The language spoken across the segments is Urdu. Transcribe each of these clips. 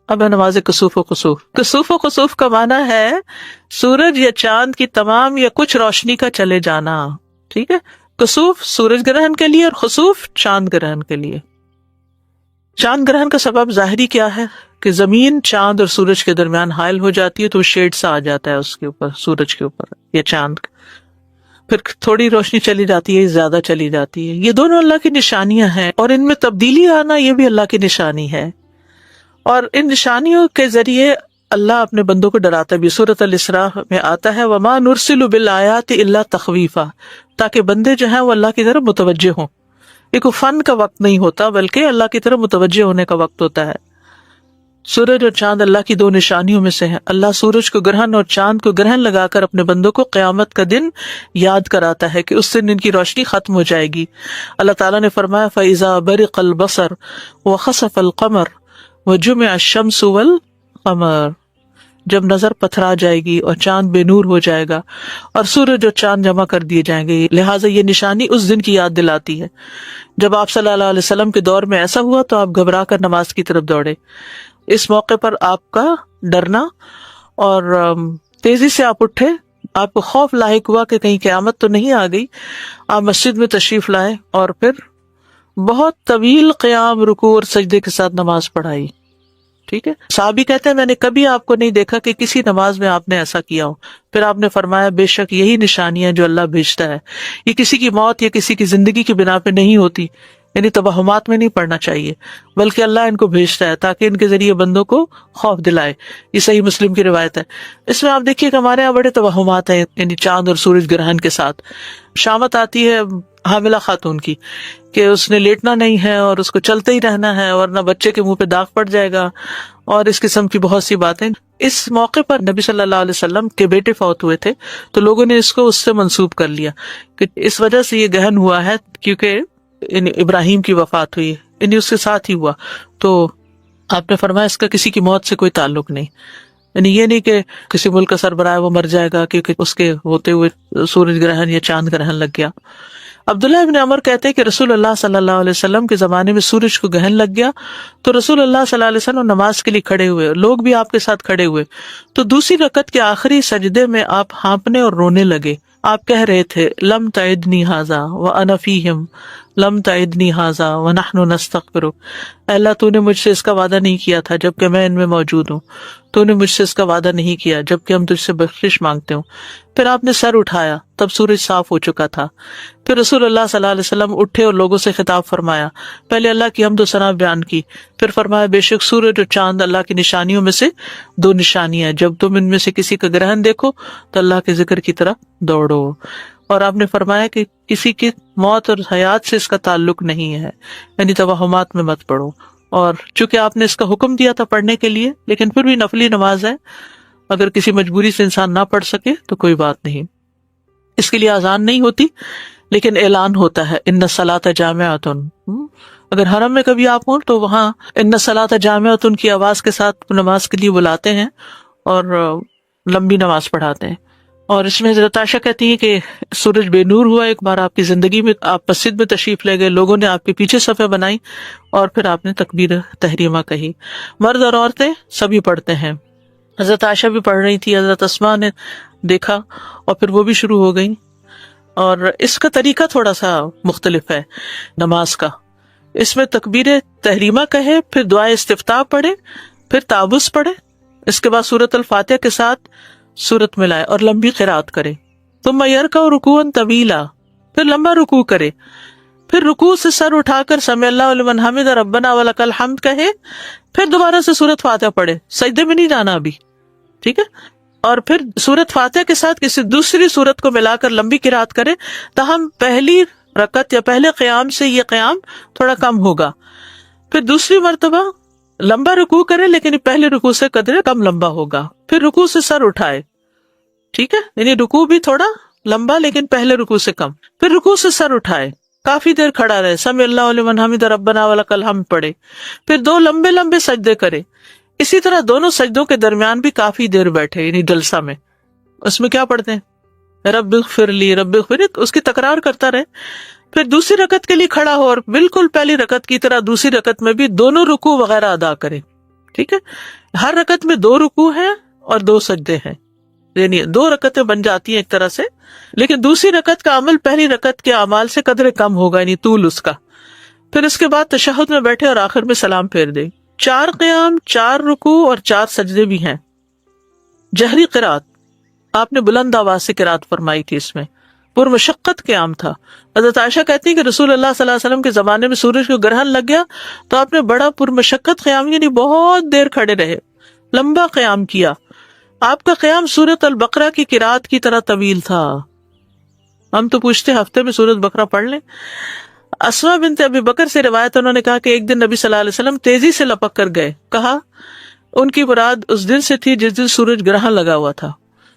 اب ہے نماز کسوف و خسوف. کسوف و خسوف کا معنی ہے سورج یا چاند کی تمام یا کچھ روشنی کا چلے جانا. ٹھیک ہے، کسوف سورج گرہن کے لیے اور خسوف چاند گرہن کے لیے. چاند گرہن کا سبب ظاہری کیا ہے کہ زمین چاند اور سورج کے درمیان حائل ہو جاتی ہے تو شیڈ سا آ جاتا ہے اس کے اوپر، سورج کے اوپر یا چاند. پھر تھوڑی روشنی چلی جاتی ہے، زیادہ چلی جاتی ہے. یہ دونوں اللہ کی نشانیاں ہیں اور ان میں تبدیلی آنا یہ بھی اللہ کی نشانی ہے. اور ان نشانیوں کے ذریعے اللہ اپنے بندوں کو ڈراتا بھی. سورۃ الاسراء میں آتا ہے وَمَا نُرْسِلُ بِالْآيَاتِ إِلَّا تَخْوِيفًا، تاکہ بندے جو ہیں وہ اللہ کی طرف متوجہ ہوں. یہ کوئی فن کا وقت نہیں ہوتا بلکہ اللہ کی طرف متوجہ ہونے کا وقت ہوتا ہے. سورج اور چاند اللہ کی دو نشانیوں میں سے ہیں. اللہ سورج کو گرہن اور چاند کو گرہن لگا کر اپنے بندوں کو قیامت کا دن یاد کراتا ہے کہ اس دن ان کی روشنی ختم ہو جائے گی. اللہ تعالیٰ نے فرمایا فَإِذَا بَرِقَ الْبَصَرُ وَخَسَفَ الْقَمَرُ وَجُمِعَ الشَّمْسُ وَالْقَمَرُ، جب نظر پتھرا جائے گی اور چاند بے نور ہو جائے گا اور سورج اور چاند جمع کر دیے جائیں گے. لہٰذا یہ نشانی اس دن کی یاد دلاتی ہے. جب آپ صلی اللہ علیہ وسلم کے دور میں ایسا ہوا تو آپ گھبرا کر نماز کی طرف دوڑے. اس موقع پر آپ کا ڈرنا اور تیزی سے آپ اٹھے. آپ کو خوف لاحق ہوا کہ کہیں قیامت تو نہیں آ گئی. آپ مسجد میں تشریف لائے اور پھر بہت طویل قیام، رکوع اور سجدے کے ساتھ نماز پڑھائی. ٹھیک ہے، صحابی کہتے ہیں میں نے کبھی آپ کو نہیں دیکھا کہ کسی نماز میں آپ نے ایسا کیا ہو. پھر آپ نے فرمایا بے شک یہی نشانیاں جو اللہ بھیجتا ہے، یہ کسی کی موت یا کسی کی زندگی کی بنا پہ نہیں ہوتی، یعنی توہمات میں نہیں پڑھنا چاہیے، بلکہ اللہ ان کو بھیجتا ہے تاکہ ان کے ذریعے بندوں کو خوف دلائے. یہ صحیح مسلم کی روایت ہے. اس میں آپ دیکھیے کہ ہمارے یہاں بڑے توہمات ہیں، یعنی چاند اور سورج گرہن کے ساتھ. شامت آتی ہے حاملہ خاتون کی کہ اس نے لیٹنا نہیں ہے اور اس کو چلتے ہی رہنا ہے ورنہ بچے کے منہ پہ داغ پڑ جائے گا، اور اس قسم کی بہت سی باتیں. اس موقع پر نبی صلی اللہ علیہ وسلم کے بیٹے فوت ہوئے تھے تو لوگوں نے اس کو اس سے منسوب کر لیا کہ اس وجہ سے یہ گہن ہوا ہے کیونکہ ابراہیم کی وفات ہوئی، یعنی اس کے ساتھ ہی ہوا. تو آپ نے فرمایا اس کا کسی کی موت سے کوئی تعلق نہیں، یعنی یہ نہیں کہ کسی ملک کا سربراہ ہے وہ مر جائے گا کیونکہ اس کے ہوتے ہوئے سورج گرہن یا چاند گرہن لگ گیا. عبداللہ ابن عمر کہتے ہیں کہ رسول اللہ صلی اللہ علیہ وسلم کے زمانے میں سورج کو گہن لگ گیا تو رسول اللہ صلی اللہ علیہ وسلم نماز کے لیے کھڑے ہوئے، لوگ بھی آپ کے ساتھ کھڑے ہوئے. تو دوسری رکعت کے آخری سجدے میں آپ ہانپنے اور رونے لگے. آپ کہہ رہے تھے لم تعدنی ھذا وانا فیہم، لم تعدنی ھذا ونحن نستغفرک، اے اللہ تو نے مجھ سے اس کا وعدہ نہیں کیا تھا جبکہ میں ان میں موجود ہوں، تو نے مجھ سے اس کا وعدہ نہیں کیا جبکہ ہم تجھ سے بخشش مانگتے ہوں. پھر آپ نے سر اٹھایا، تب سورج صاف ہو چکا تھا. پھر رسول اللہ صلی اللہ علیہ وسلم اٹھے اور لوگوں سے خطاب فرمایا. پہلے اللہ کی حمد و ثنا بیان کی، پھر فرمایا بے شک سورج اور چاند اللہ کی نشانیوں میں سے دو نشانیاں، جب تم ان میں سے کسی کا گرہن دیکھو تو اللہ کے ذکر کی طرف دوڑو. اور آپ نے فرمایا کہ کسی کی موت اور حیات سے اس کا تعلق نہیں ہے، یعنی توہمات میں مت پڑھو. اور چونکہ آپ نے اس کا حکم دیا تھا پڑھنے کے لیے، لیکن پھر بھی نفلی نماز ہے، اگر کسی مجبوری سے انسان نہ پڑھ سکے تو کوئی بات نہیں. اس کے لیے اذان نہیں ہوتی لیکن اعلان ہوتا ہے ان الصلاۃ جامعۃ. اگر حرم میں کبھی آپ ہوں تو وہاں ان الصلاۃ جامعۃ کی آواز کے ساتھ نماز کے لیے بلاتے ہیں اور لمبی نماز پڑھاتے ہیں. اور اس میں حضرت عائشہ کہتی ہیں کہ سورج بے نور ہوا ایک بار آپ کی زندگی میں، آپ مسجد میں تشریف لے گئے، لوگوں نے آپ کے پیچھے صفیں بنائی اور پھر آپ نے تکبیر تحریمہ کہی. مرد اور عورتیں سبھی پڑھتے ہیں. حضرت عائشہ بھی پڑھ رہی تھی، حضرت اسماء نے دیکھا اور پھر وہ بھی شروع ہو گئی. اور اس کا طریقہ تھوڑا سا مختلف ہے نماز کا. اس میں تکبیر تحریمہ کہے، پھر دعائے استفتاح پڑھے، پھر تعوذ پڑھے، اس کے بعد سورۃ الفاتحہ کے ساتھ سورت ملائے اور لمبی قرات کرے. ثم یرکع رکوعا طویلا، پھر لمبا رکوع کرے، پھر رکوع سے سر اٹھا کر سمع اللہ لمن حمدہ ربنا ولک الحمد کہے، پھر دوبارہ سے سورت فاتحہ پڑھے. سجدے میں نہیں جانا ابھی، ٹھیک ہے. اور پھر سورت فاتحہ کے ساتھ کسی دوسری سورت کو ملا کر لمبی قرات کرے، تاہم پہلی رکعت یا پہلے قیام سے یہ قیام تھوڑا کم ہوگا. پھر دوسری مرتبہ لمبا رکوع کرے لیکن پہلے رکوع سے قدرے کم لمبا ہوگا. پھر رکوع سے سر اٹھائے، ٹھیک ہے، یعنی رکوع بھی تھوڑا لمبا لیکن پہلے رکوع سے کم. پھر رکوع سے سر اٹھائے، کافی دیر کھڑا رہے، سمع اللہ لمن حمدہ ربنا ولک الحمد پڑھے، پھر دو لمبے لمبے سجدے کرے. اسی طرح دونوں سجدوں کے درمیان بھی کافی دیر بیٹھے، یعنی جلسہ میں. اس میں کیا پڑھتے ہیں رب اغفر لی رب اغفر، اس کی تکرار کرتا رہے. پھر دوسری رکعت کے لیے کھڑا ہو اور بالکل پہلی رکعت کی طرح دوسری رکعت میں بھی دونوں رکوع وغیرہ ادا کرے، ٹھیک ہے، ہر رکعت میں 2 رکوع ہیں اور 2 سجدے ہیں، یعنی 2 رکعتیں بن جاتی ہیں ایک طرح سے، لیکن دوسری رکعت کا عمل پہلی رکعت کے اعمال سے قدر کم ہوگا، یعنی طول اس کا. پھر اس کے بعد تشہد میں بیٹھے اور آخر میں سلام پھیر دے. 4 قیام، 4 رکوع اور 4 سجدے بھی ہیں. جہری قرات، آپ نے بلند آواز سے قرات فرمائی تھی، اس میں پرمشقت قیام تھا. حضرت عائشہ کہتی ہیں کہ رسول اللہ صلی اللہ علیہ وسلم کے زمانے میں سورج کو گرہن لگ گیا تو آپ نے بڑا پرمشقت قیام، یعنی بہت دیر کھڑے رہے، لمبا قیام کیا. آپ کا قیام سورۃ البقرہ کی قرات کی طرح طویل تھا. ہم تو پوچھتے ہفتے میں سورۃ بقرہ پڑھ لیں. اسماء بنت ابی بکر سے روایت، انہوں نے کہا کہ ایک دن نبی صلی اللہ علیہ وسلم تیزی سے لپک کر گئے. کہا ان کی مراد اس دن سے تھی جس دن سورج گرہن لگا ہوا تھا.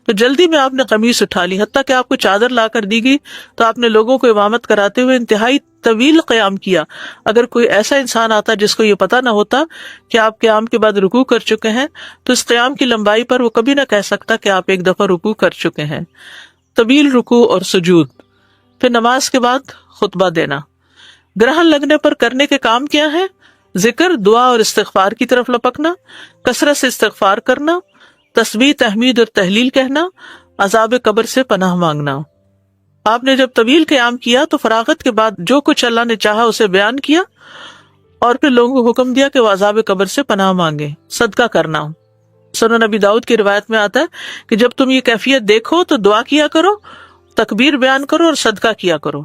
تو جلدی میں آپ نے قمیص اٹھا لی، حتیٰ کہ آپ کو چادر لا کر دی گئی تو آپ نے لوگوں کو امامت کراتے ہوئے انتہائی طویل قیام کیا. اگر کوئی ایسا انسان آتا جس کو یہ پتہ نہ ہوتا کہ آپ قیام کے بعد رکوع کر چکے ہیں تو اس قیام کی لمبائی پر وہ کبھی نہ کہہ سکتا کہ آپ ایک دفعہ رکوع کر چکے ہیں. طویل رکوع اور سجود. پھر نماز کے بعد خطبہ دینا. گرہن لگنے پر کرنے کے کام کیا ہیں؟ ذکر، دعا اور استغفار کی طرف لپکنا، کثرت سے استغفار کرنا، تسبیح، تحمید اور تہلیل کہنا، عذاب قبر سے پناہ مانگنا. آپ نے جب طویل قیام کیا تو فراغت کے بعد جو کچھ اللہ نے چاہا اسے بیان کیا اور پھر لوگوں کو حکم دیا کہ وہ عذاب قبر سے پناہ مانگے. صدقہ کرنا. سنن نبی داؤد کی روایت میں آتا ہے کہ جب تم یہ کیفیت دیکھو تو دعا کیا کرو، تکبیر بیان کرو اور صدقہ کیا کرو.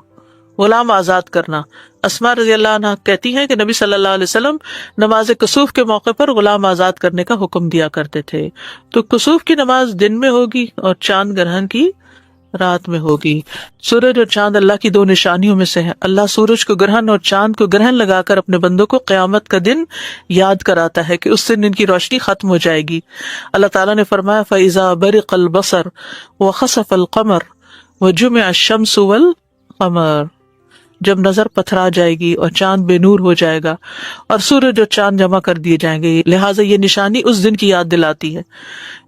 غلام آزاد کرنا. اسماء رضی اللہ عنہ کہتی ہیں کہ نبی صلی اللہ علیہ وسلم نماز کسوف کے موقع پر غلام آزاد کرنے کا حکم دیا کرتے تھے. تو کسوف کی نماز دن میں ہوگی اور چاند گرہن کی رات میں ہوگی. سورج اور چاند اللہ کی 2 نشانیوں میں سے ہے. اللہ سورج کو گرہن اور چاند کو گرہن لگا کر اپنے بندوں کو قیامت کا دن یاد کراتا ہے کہ اس دن ان کی روشنی ختم ہو جائے گی. اللہ تعالیٰ نے فرمایا فَإِذَا بَرِقَ الْبَصَرُ وَخَسَفَ الْقَمَرُ وَجُمِعَ الشَّمْسُ وَالْقَمَرُ. جب نظر پتھرا جائے گی اور چاند بے نور ہو جائے گا اور سورج اور چاند جمع کر دیے جائیں گے. لہٰذا یہ نشانی اس دن کی یاد دلاتی ہے.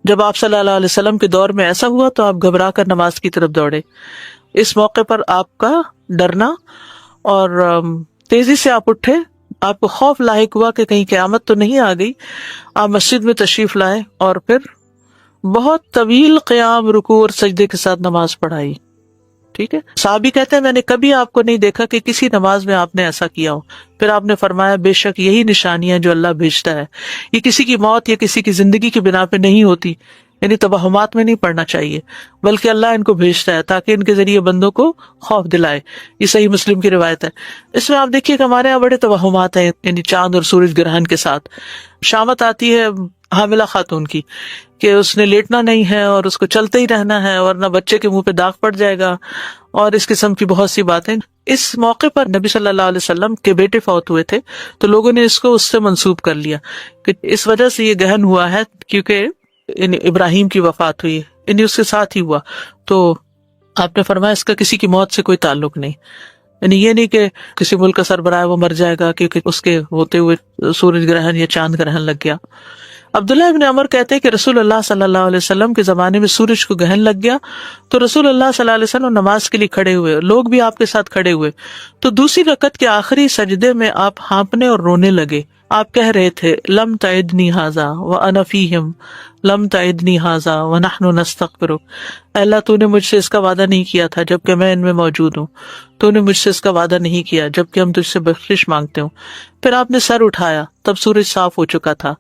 جب آپ صلی اللہ علیہ وسلم کے دور میں ایسا ہوا تو آپ گھبرا کر نماز کی طرف دوڑے. اس موقع پر آپ کا ڈرنا اور تیزی سے آپ اٹھے. آپ کو خوف لاحق ہوا کہ کہیں قیامت تو نہیں آ گئی. آپ مسجد میں تشریف لائے اور پھر بہت طویل قیام، رکوع اور سجدے کے ساتھ نماز پڑھائی. ٹھیک ہے. صحابی کہتے ہیں میں نے کبھی آپ کو نہیں دیکھا کہ کسی نماز میں آپ نے ایسا کیا ہو. پھر آپ نے فرمایا بے شک یہی نشانیاں جو اللہ بھیجتا ہے، یہ کسی کی موت یا کسی کی زندگی کی بنا پہ نہیں ہوتی، یعنی توہمات میں نہیں پڑنا چاہیے، بلکہ اللہ ان کو بھیجتا ہے تاکہ ان کے ذریعے بندوں کو خوف دلائے. یہ صحیح مسلم کی روایت ہے. اس میں آپ دیکھیے کہ ہمارے یہاں بڑے توہمات ہیں، یعنی چاند اور سورج گرہن کے ساتھ. شامت آتی ہے حاملہ خاتون کی کہ اس نے لیٹنا نہیں ہے اور اس کو چلتے ہی رہنا ہے ورنہ بچے کے منہ پہ داغ پڑ جائے گا، اور اس قسم کی بہت سی باتیں. اس موقع پر نبی صلی اللہ علیہ وسلم کے بیٹے فوت ہوئے تھے تو لوگوں نے اس کو اس سے منسوب کر لیا کہ اس وجہ سے یہ گہن ہوا ہے کیونکہ ابراہیم کی وفات ہوئی، یعنی اس کے ساتھ ہی ہوا. تو آپ نے فرمایا اس کا کسی کی موت سے کوئی تعلق نہیں، یعنی یہ نہیں کہ کسی ملک کا سربراہ وہ مر جائے گا کیونکہ اس کے ہوتے ہوئے سورج گرہن یا چاند گرہن لگ گیا. عبداللہ ابن عمر کہتے ہیں کہ رسول اللہ صلی اللہ علیہ وسلم کے زمانے میں سورج کو گرہن لگ گیا تو رسول اللہ صلی اللہ علیہ وسلم نماز کے لیے کھڑے ہوئے، لوگ بھی آپ کے ساتھ کھڑے ہوئے. تو دوسری رکعت کے آخری سجدے میں آپ ہانپنے اور رونے لگے. آپ کہہ رہے تھے لم تعدنی ھذا وانا فیہم، لم تعدنی ھذا ونحن نستغفرک. اللہ تو نے مجھ سے اس کا وعدہ نہیں کیا تھا جبکہ میں ان میں موجود ہوں، تو نے مجھ سے اس کا وعدہ نہیں کیا جبکہ ہم تجھ سے بخشش مانگتے ہوں. پھر آپ نے سر اٹھایا، تب سورج صاف ہو چکا تھا.